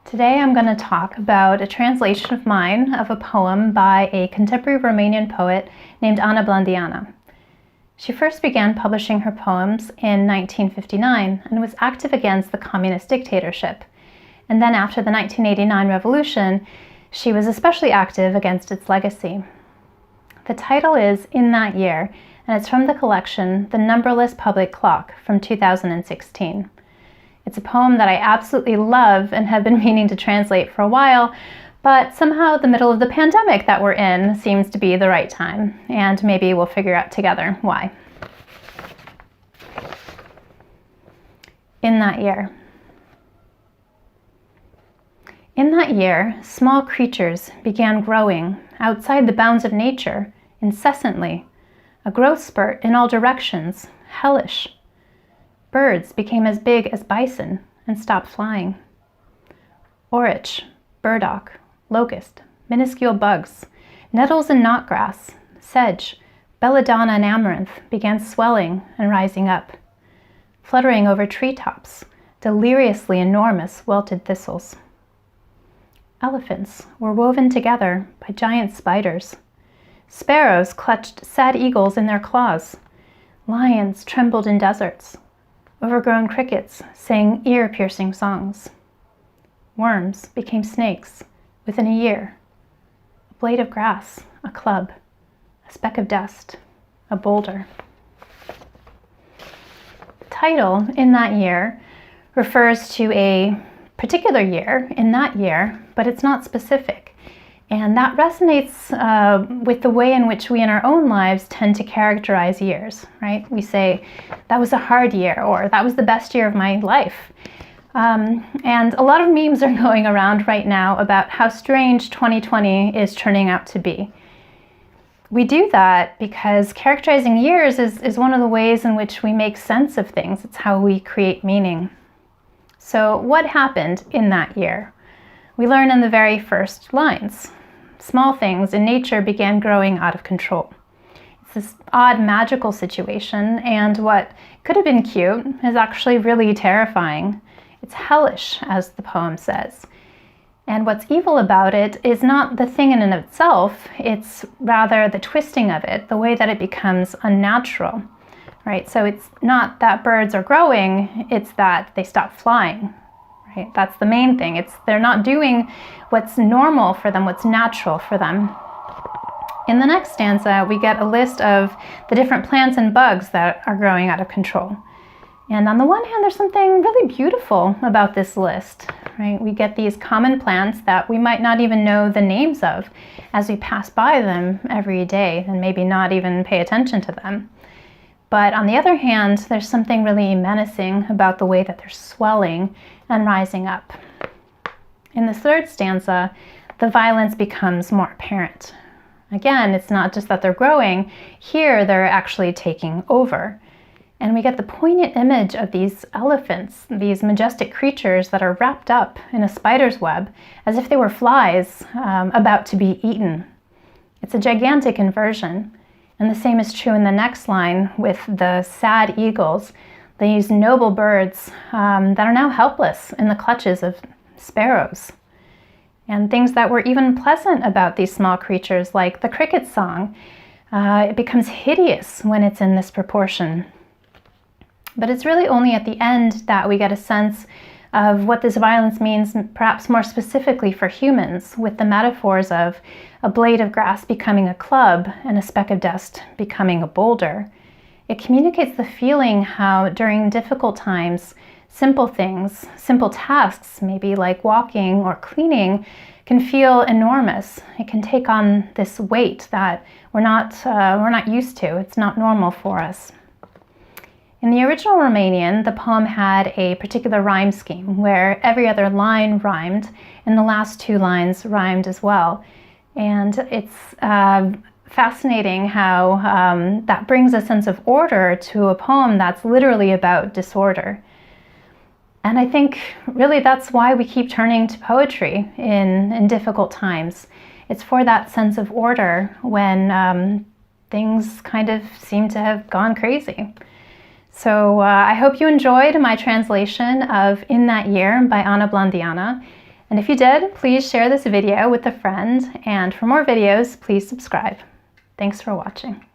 Today I'm going to talk about a translation of mine of a poem by a contemporary Romanian poet named Ana Blandiana. She first began publishing her poems in 1959 and was active against the communist dictatorship. And then after the 1989 revolution, she was especially active against its legacy. The title is In That Year, and it's from the collection The Numberless Public Clock from 2016. It's a poem that I absolutely love and have been meaning to translate for a while, but somehow the middle of the pandemic that we're in seems to be the right time, and maybe we'll figure out together why. In that year. In that year, small creatures began growing outside the bounds of nature, incessantly, a growth spurt in all directions, hellish. Birds became as big as bison and stopped flying. Orich, burdock, locust, minuscule bugs, nettles and knotgrass, sedge, belladonna and amaranth began swelling and rising up, fluttering over treetops, deliriously enormous welted thistles. Elephants were woven together by giant spiders. Sparrows clutched sad eagles in their claws. Lions trembled in deserts. Overgrown crickets sang ear-piercing songs. Worms became snakes within a year. A blade of grass, a club, a speck of dust, a boulder. The title, In That Year, refers to a particular year in that year, but it's not specific. And that resonates with the way in which we in our own lives tend to characterize years, right? We say, that was a hard year, or that was the best year of my life. And a lot of memes are going around right now about how strange 2020 is turning out to be. We do that because characterizing years is one of the ways in which we make sense of things. It's how we create meaning. So what happened in that year? We learn in the very first lines. Small things in nature began growing out of control. It's this odd magical situation, and what could have been cute is actually really terrifying. It's hellish, as the poem says. And what's evil about it is not the thing in and of itself, it's rather the twisting of it, the way that it becomes unnatural, right? So it's not that birds are growing, it's that they stop flying. Right? That's the main thing. They're not doing what's normal for them, what's natural for them. In the next stanza, we get a list of the different plants and bugs that are growing out of control. And on the one hand, there's something really beautiful about this list, right? We get these common plants that we might not even know the names of as we pass by them every day and maybe not even pay attention to them. But on the other hand, there's something really menacing about the way that they're swelling and rising up. In the third stanza, the violence becomes more apparent. Again, it's not just that they're growing, here they're actually taking over. And we get the poignant image of these elephants, these majestic creatures that are wrapped up in a spider's web, as if they were flies about to be eaten. It's a gigantic inversion. And the same is true in the next line with the sad eagles, these noble birds that are now helpless in the clutches of sparrows. And things that were even pleasant about these small creatures, like the cricket song, it becomes hideous when it's in this proportion. But it's really only at the end that we get a sense of what this violence means, perhaps more specifically for humans, with the metaphors of a blade of grass becoming a club and a speck of dust becoming a boulder. It communicates the feeling how during difficult times, simple things, simple tasks, maybe like walking or cleaning, can feel enormous. It can take on this weight that we're not used to. It's not normal for us. In the original Romanian, the poem had a particular rhyme scheme where every other line rhymed and the last two lines rhymed as well. And it's fascinating how that brings a sense of order to a poem that's literally about disorder. And I think really that's why we keep turning to poetry in difficult times. It's for that sense of order when things kind of seem to have gone crazy. So I hope you enjoyed my translation of In That Year by Ana Blandiana. And if you did, please share this video with a friend, and for more videos, please subscribe. Thanks for watching.